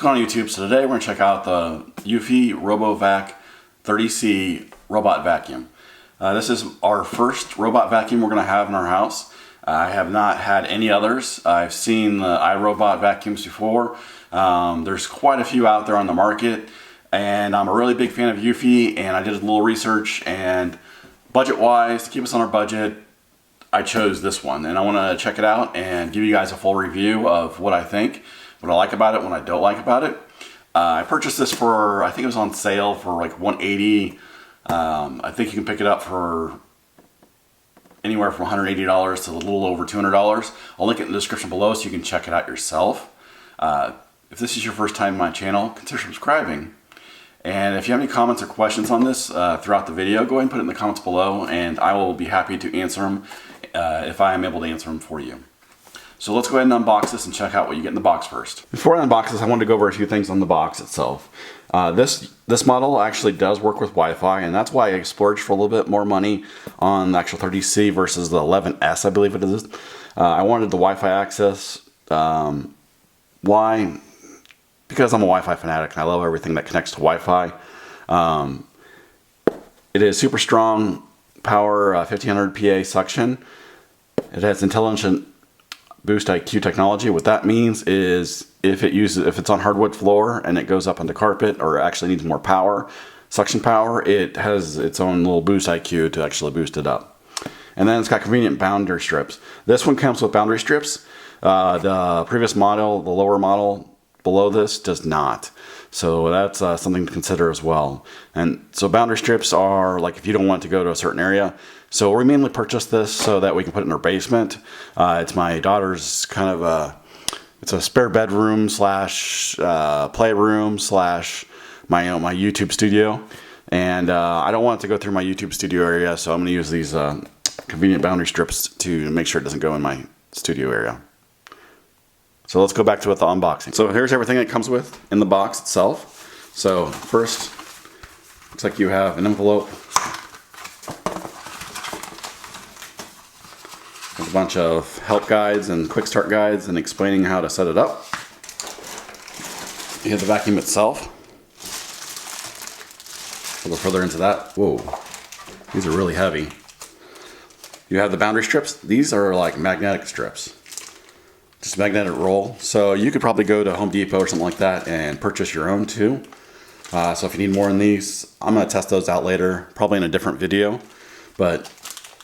going on YouTube? So today we're going to check out the Eufy Robovac 30C robot vacuum. This is our first robot vacuum we're going to have in our house. I have not had any others. I've seen the iRobot vacuums before. There's quite a few out there on the market, and I'm a really big fan of Eufy, and I did a little research, and budget-wise, to keep us on our budget, I chose this one, and I want to check it out and give you guys a full review of what I think, what I like about it, what I don't like about it. I purchased this for, I think it was on sale for like $180. I think you can pick it up for anywhere from $180 to a little over $200. I'll link it in the description below so you can check it out yourself. If this is your first time on my channel, consider subscribing. And if you have any comments or questions on this throughout the video, go ahead and put it in the comments below, and I will be happy to answer them if I am able to answer them for you. So let's go ahead and unbox this and check out what you get in the box first. Before I unbox this, I wanted to go over a few things on the box itself. This model actually does work with Wi-Fi, and that's why I splurged for a little bit more money on the actual 30C versus the 11S, I believe it is. I wanted the Wi-Fi access. Why? Because I'm a Wi-Fi fanatic and I love everything that connects to Wi-Fi. It is super strong power, 1500 PA suction. It has intelligent BoostIQ technology. What that means is if it's on hardwood floor and it goes up onto carpet or actually needs more power, suction power, it has its own little BoostIQ to actually boost it up. And then it's got convenient boundary strips. This one comes with boundary strips. The previous model, the lower model below this, does not. So that's something to consider as well. And so boundary strips are like if you don't want to go to a certain area. So we mainly purchased this so that we can put it in our basement. It's my daughter's kind of it's a spare bedroom slash playroom slash my YouTube studio. And I don't want it to go through my YouTube studio area, so I'm going to use these convenient boundary strips to make sure it doesn't go in my studio area. So let's go back to the unboxing. So here's everything it comes with in the box itself. So first, looks like you have an envelope with a bunch of help guides and quick start guides and explaining how to set it up. You have the vacuum itself. A little further into that. Whoa, these are really heavy. You have the boundary strips. These are like magnetic strips. Just magnetic roll. So you could probably go to Home Depot or something like that and purchase your own too. So if you need more in these, I'm going to test those out later, probably in a different video. But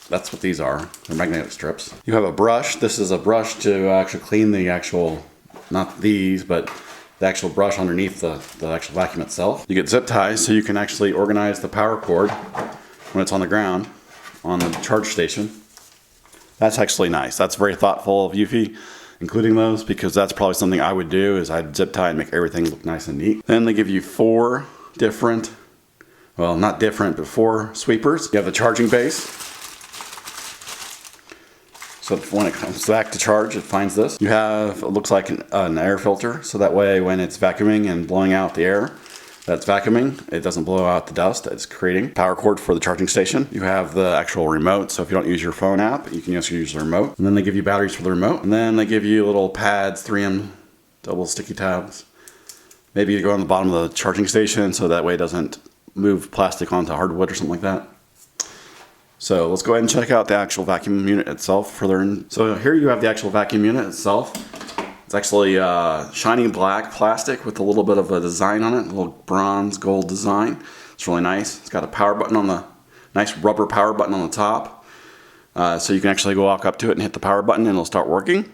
that's what these are. They're magnetic strips. You have a brush. This is a brush to actually clean the actual, not these, but the actual brush underneath the actual vacuum itself. You get zip ties so you can actually organize the power cord when it's on the ground on the charge station. That's actually nice. That's very thoughtful of Eufy, including those, because that's probably something I would do, is I'd zip tie and make everything look nice and neat. Then they give you four different, well, not different, but four sweepers. You have the charging base. So when it comes back to charge, it finds this. You have, it looks like an air filter, so that way when it's vacuuming and blowing out the air that's vacuuming, it doesn't blow out the dust that it's creating. Power cord for the charging station. You have the actual remote, so if you don't use your phone app, you can just use the remote. And then they give you batteries for the remote. And then they give you little pads, 3M double sticky tabs. Maybe you go on the bottom of the charging station so that way it doesn't move plastic onto hardwood or something like that. So let's go ahead and check out the actual vacuum unit itself further in. So here you have the actual vacuum unit itself. It's actually shiny black plastic with a little bit of a design on it, a little bronze gold design. It's really nice. It's got a power button on the, nice rubber power button on the top. So you can actually go walk up to it and hit the power button and it'll start working.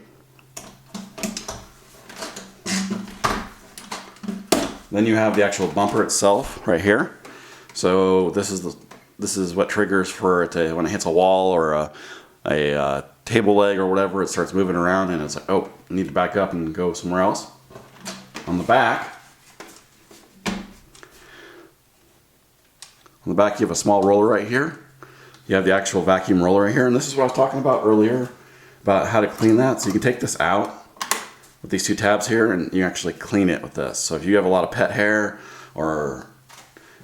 Then you have the actual bumper itself right here. So this is what triggers for it to, when it hits a wall or a table leg or whatever, it starts moving around and it's like, oh, I need to back up and go somewhere else. On the back, you have a small roller right here. You have the actual vacuum roller right here, and this is what I was talking about earlier, about how to clean that. So you can take this out with these two tabs here and you actually clean it with this. So if you have a lot of pet hair, or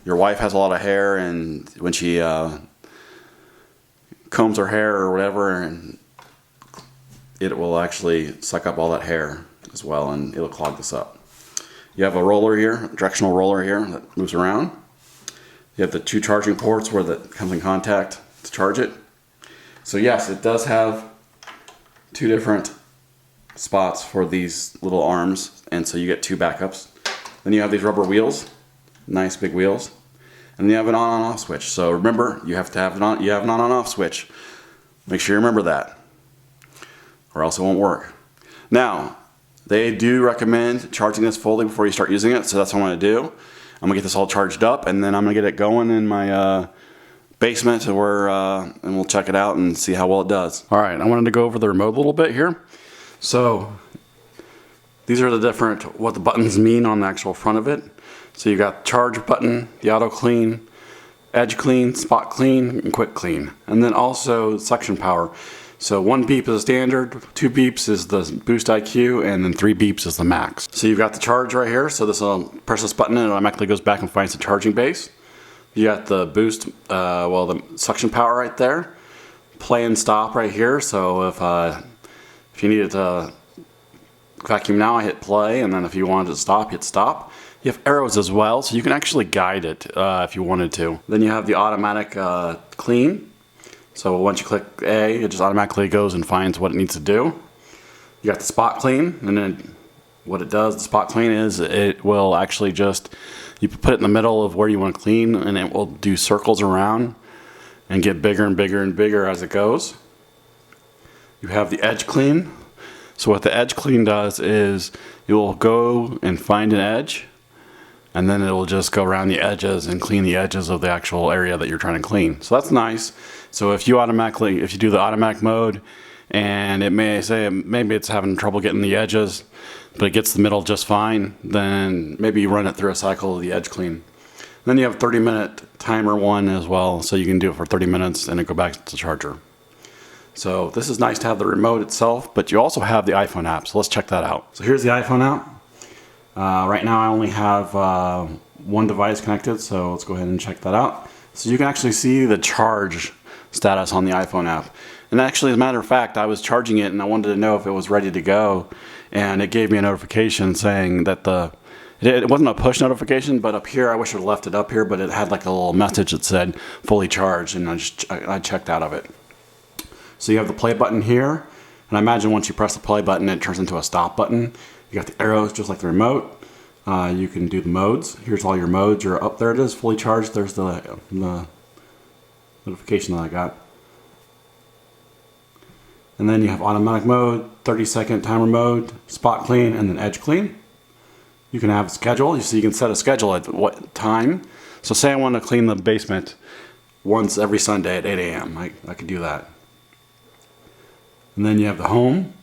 your wife has a lot of hair and when she combs her hair or whatever, and it will actually suck up all that hair as well, and it'll clog this up. You have a roller here, a directional roller here that moves around. You have the 2 charging ports where that comes in contact to charge it. So yes, it does have 2 different spots for these little arms, and so you get 2 backups. Then you have these rubber wheels, nice big wheels, and then you have an on and off switch. So remember, you have to have an on and off switch. Make sure you remember that, or else it won't work. Now, they do recommend charging this fully before you start using it, so that's what I'm going to do. I'm going to get this all charged up, and then I'm going to get it going in my basement and we'll check it out and see how well it does. All right, I wanted to go over the remote a little bit here. So these are the different, what the buttons mean on the actual front of it. So you got charge button, the auto clean, edge clean, spot clean, and quick clean. And then also suction power. So 1 beep is a standard, 2 beeps is the BoostIQ, and then 3 beeps is the max. So you've got the charge right here. So this will press this button and it automatically goes back and finds the charging base. You got the boost, the suction power right there. Play and stop right here. So if you needed to vacuum now, I hit play, and then if you wanted to stop, hit stop. You have arrows as well, so you can actually guide it if you wanted to. Then you have the automatic clean. So once you click A, it just automatically goes and finds what it needs to do. You got the spot clean, and then what it does, the spot clean is it will actually just, you put it in the middle of where you want to clean, and it will do circles around and get bigger and bigger and bigger as it goes. You have the edge clean. So what the edge clean does is it will go and find an edge, and then it will just go around the edges and clean the edges of the actual area that you're trying to clean. So that's nice. So if you do the automatic mode, and it may say maybe it's having trouble getting the edges, but it gets the middle just fine, then maybe you run it through a cycle of the edge clean. Then you have 30-minute timer one as well, so you can do it for 30 minutes and it go back to the charger. So this is nice to have the remote itself, but you also have the iPhone app, so let's check that out. So here's the iPhone app. Right now I only have 1 device connected, so let's go ahead and check that out. So you can actually see the charge status on the iPhone app. And actually, as a matter of fact, I was charging it and I wanted to know if it was ready to go, and it gave me a notification saying that it wasn't a push notification, but up here, I wish I left it up here, but it had like a little message that said fully charged, and I checked out of it. So you have the play button here, and I imagine once you press the play button, it turns into a stop button. You got the arrows just like the remote. You can do the modes. Here's all your modes. You're up there. It is fully charged. There's the notification that I got. And then you have automatic mode, 30-second timer mode, spot clean, and then edge clean. You can have a schedule, so you can set a schedule at what time. So say I want to clean the basement once every Sunday at 8 a.m. I could do that. And then you have the home,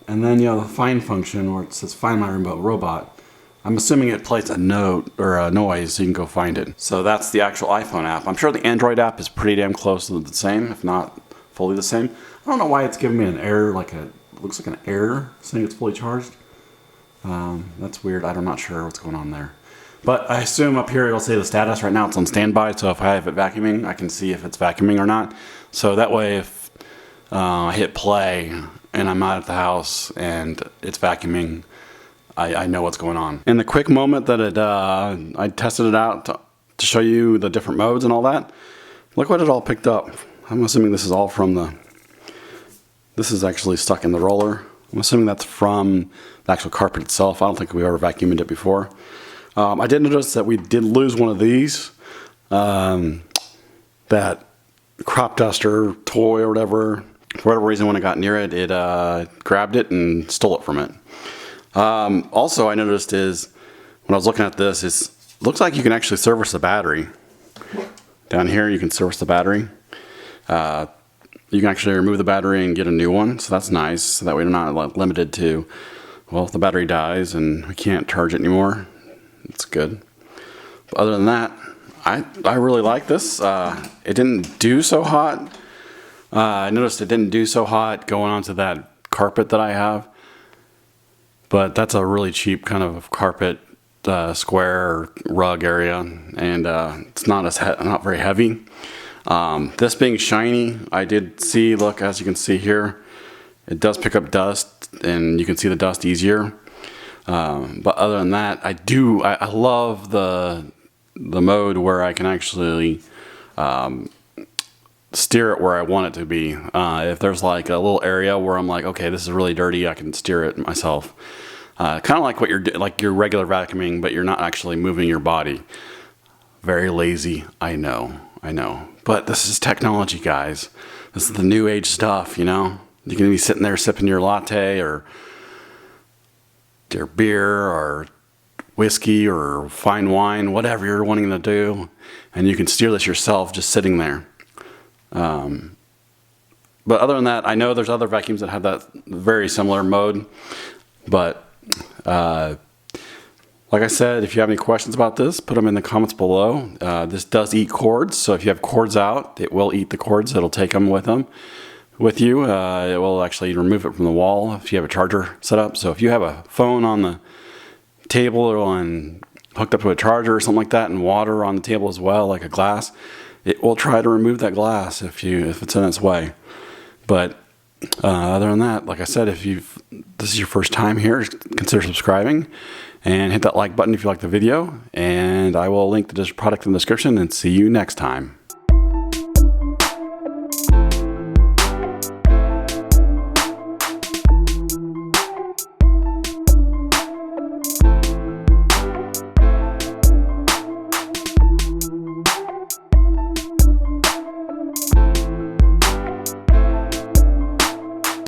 and then you have the find function where it says find my remote robot. I'm assuming it plays a note or a noise so you can go find it. So that's the actual iPhone app. I'm sure the Android app is pretty damn close to the same, if not fully the same. I don't know why it's giving me an error, looks like an error saying it's fully charged. That's weird. I'm not sure what's going on there. But I assume up here it'll say the status. Right now it's on standby, so if I have it vacuuming, I can see if it's vacuuming or not. So that way if I hit play and I'm out at the house and it's vacuuming, I know what's going on. In the quick moment that I tested it out to show you the different modes and all that, look what it all picked up. I'm assuming this is all from this is actually stuck in the roller. I'm assuming that's from the actual carpet itself. I don't think we ever vacuumed it before. I did notice that we did lose one of these, that crop duster toy or whatever. For whatever reason, when I got near it, it grabbed it and stole it from it. Also, I noticed is when I was looking at this, it looks like you can actually service the battery. Down here, you can service the battery. You can actually remove the battery and get a new one, so that's nice. So that way, you're not limited to, well, if the battery dies and we can't charge it anymore, it's good. But other than that, I really like this. It didn't do so hot. I noticed it didn't do so hot going onto that carpet that I have. But that's a really cheap kind of carpet, square or rug area, and it's not very heavy. This being shiny, I did see, look, as you can see here, it does pick up dust, and you can see the dust easier. But other than that, I love the mode where I can actually steer it where I want it to be. If there's like a little area where I'm like, okay, this is really dirty, I can steer it myself. Kind of like what like your regular vacuuming, but you're not actually moving your body. Very lazy, I know. But this is technology, guys. This is the new age stuff, you know? You can be sitting there sipping your latte or your beer or whiskey or fine wine, whatever you're wanting to do, and you can steer this yourself just sitting there. But other than that, I know there's other vacuums that have that very similar mode. But like I said, if you have any questions about this, put them in the comments below. This does eat cords, so if you have cords out, it will eat the cords. It'll take them with you. It will actually remove it from the wall if you have a charger set up. So if you have a phone on the table or hooked up to a charger or something like that, and water on the table as well, like a glass, it will try to remove that glass if it's in its way. But other than that, like I said, if this is your first time here, consider subscribing and hit that like button if you like the video. And I will link this product in the description, and see you next time.